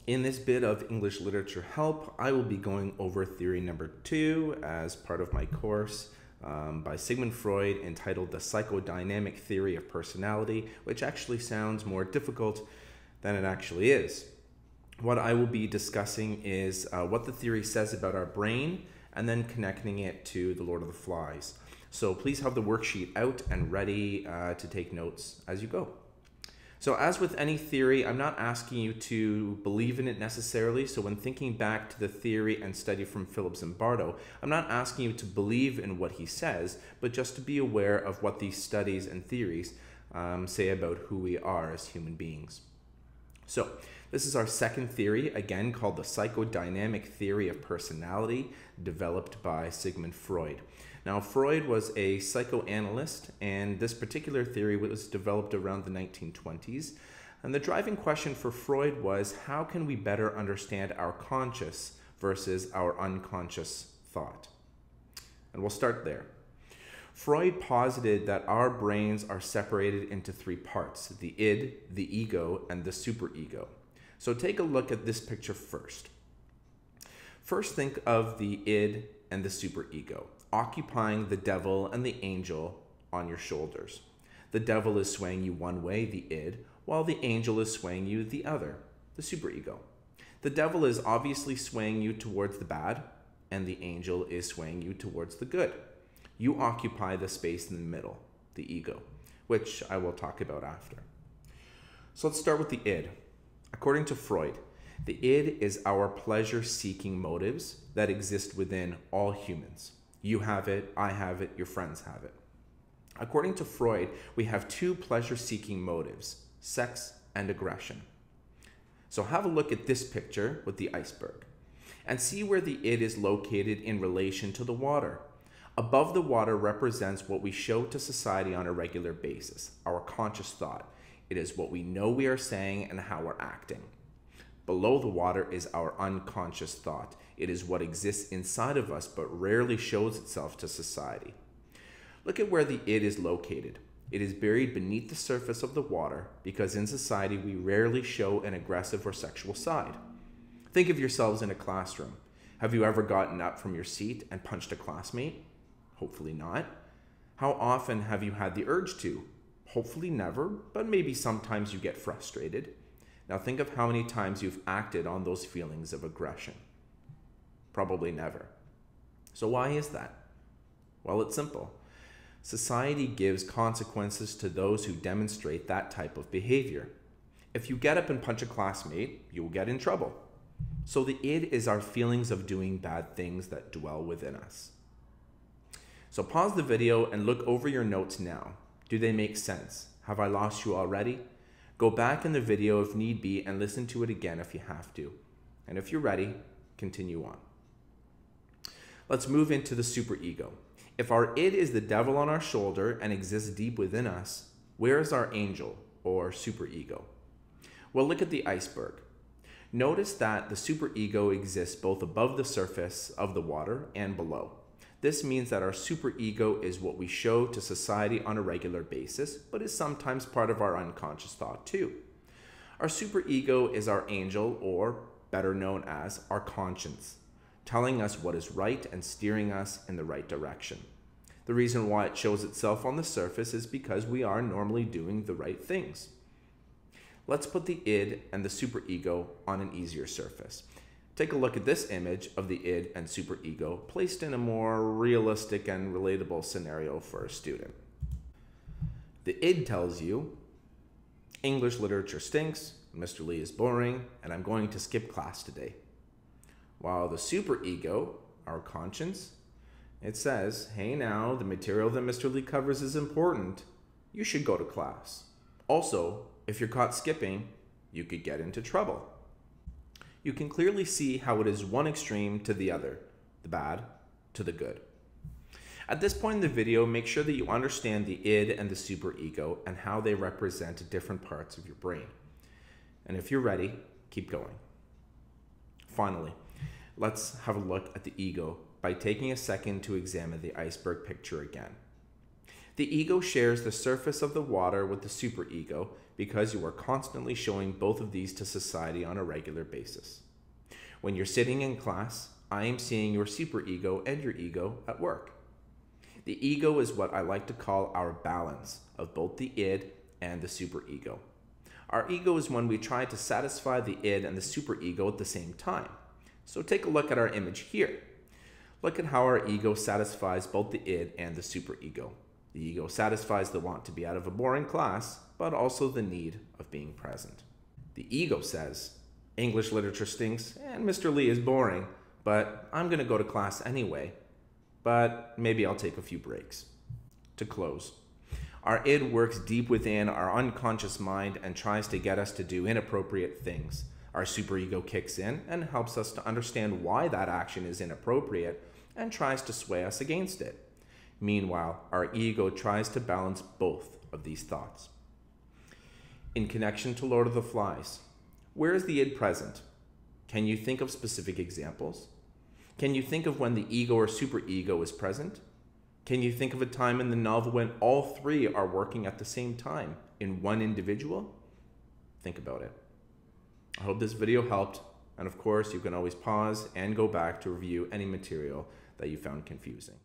In this bit of English literature help, I will be going over theory number 2 as part of my course by Sigmund Freud entitled The Psychodynamic Theory of Personality, which actually sounds more difficult than it actually is. What I will be discussing is what the theory says about our brain and then connecting it to The Lord of the Flies. So please have the worksheet out and ready to take notes as you go. So as with any theory, I'm not asking you to believe in it necessarily. So when thinking back to the theory and study from Phillips and Bardo, I'm not asking you to believe in what he says, but just to be aware of what these studies and theories say about who we are as human beings. So this is our second theory, again called the Psychodynamic Theory of Personality, developed by Sigmund Freud. Now, Freud was a psychoanalyst, and this particular theory was developed around the 1920s. And the driving question for Freud was, how can we better understand our conscious versus our unconscious thought? And we'll start there. Freud posited that our brains are separated into 3 parts: the id, the ego, and the superego. So take a look at this picture first. First, think of the id and the superego, occupying the devil and the angel on your shoulders. The devil is swaying you one way, the id, while the angel is swaying you the other, the superego. The devil is obviously swaying you towards the bad, and the angel is swaying you towards the good. You occupy the space in the middle, the ego, which I will talk about after. So let's start with the id. According to Freud, the id is our pleasure-seeking motives that exist within all humans. You have it, I have it, your friends have it. According to Freud, we have 2 pleasure-seeking motives: sex and aggression. So have a look at this picture with the iceberg and see where the id is located in relation to the water. Above the water represents what we show to society on a regular basis, our conscious thought. It is what we know we are saying and how we're acting. Below the water is our unconscious thought. It is what exists inside of us but rarely shows itself to society. Look at where the id is located. It is buried beneath the surface of the water because in society we rarely show an aggressive or sexual side. Think of yourselves in a classroom. Have you ever gotten up from your seat and punched a classmate? Hopefully not. How often have you had the urge to? Hopefully never, but maybe sometimes you get frustrated. Now think of how many times you've acted on those feelings of aggression. Probably never. So why is that? Well, it's simple. Society gives consequences to those who demonstrate that type of behavior. If you get up and punch a classmate, you will get in trouble. So the id is our feelings of doing bad things that dwell within us. So pause the video and look over your notes now. Do they make sense? Have I lost you already? Go back in the video if need be and listen to it again if you have to. And if you're ready, continue on. Let's move into the superego. If our id is the devil on our shoulder and exists deep within us, where is our angel or superego? Well, look at the iceberg. Notice that the superego exists both above the surface of the water and below. This means that our superego is what we show to society on a regular basis, but is sometimes part of our unconscious thought too. Our superego is our angel, or better known as our conscience, telling us what is right and steering us in the right direction. The reason why it shows itself on the surface is because we are normally doing the right things. Let's put the id and the superego on an easier surface. Take a look at this image of the id and superego placed in a more realistic and relatable scenario for a student. The id tells you, English literature stinks, Mr. Lee is boring, and I'm going to skip class today. While the superego, our conscience, it says, hey now, the material that Mr. Lee covers is important. You should go to class. Also, if you're caught skipping, you could get into trouble. You can clearly see how it is one extreme to the other, the bad to the good. At this point in the video, make sure that you understand the id and the superego and how they represent different parts of your brain. And if you're ready, keep going. Finally, let's have a look at the ego by taking a second to examine the iceberg picture again. The ego shares the surface of the water with the superego because you are constantly showing both of these to society on a regular basis. When you're sitting in class, I am seeing your superego and your ego at work. The ego is what I like to call our balance of both the id and the superego. Our ego is when we try to satisfy the id and the superego at the same time. So take a look at our image here. Look at how our ego satisfies both the id and the superego. The ego satisfies the want to be out of a boring class, but also the need of being present. The ego says, English literature stinks and Mr. Lee is boring, but I'm going to go to class anyway. But maybe I'll take a few breaks. To close, our id works deep within our unconscious mind and tries to get us to do inappropriate things. Our superego kicks in and helps us to understand why that action is inappropriate and tries to sway us against it. Meanwhile, our ego tries to balance both of these thoughts. In connection to Lord of the Flies, where is the id present? Can you think of specific examples? Can you think of when the ego or superego is present? Can you think of a time in the novel when all three are working at the same time in one individual? Think about it. I hope this video helped, and of course you can always pause and go back to review any material that you found confusing.